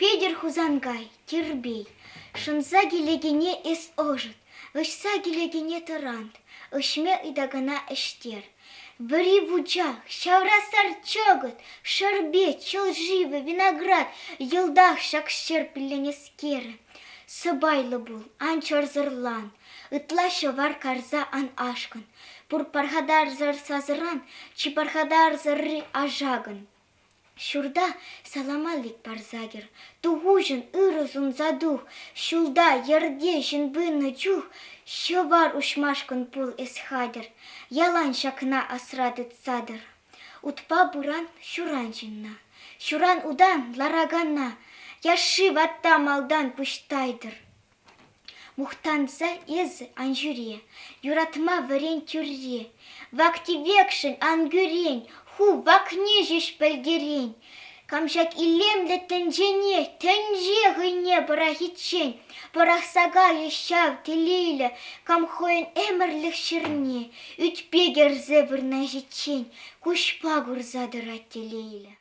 Педер хузангай, тербей, шынса келегене эс ожыт, ышса келегене тұрант, ышме идагана іштер. Біри вучах, шаврасар чогыт, шарбет, чылживы, виноград, йылдах шакшер пілленескері. Сыбайлы бұл, анчор зырлан, ытлашы вар карза ан ашкын, пур пархадар зыр сазыран, чи пархадар зырры ажагын. Шурда саламалик парзагер, тугужын ырызун задух, шулда ерде жынбыны чух, шовар ушмашкын пул эсхадер, ялан шакна асрадыт садыр. Утпа буран шуран жынна, шуран удан лараганна, яшы ватта малдан пуштайдыр. Мухтанса езі анжюре, юратма варен тюрре, вакти векшін ангюрень, ху вакне жеш пәлдерень. Камшак илемлі тінжене, тінже ғыне барахичен, барахсага ешав тілейлі, камхойын әмірлік шырне, үтпегер зәбір нәжечен, кушпа гурзадыра тілейлі.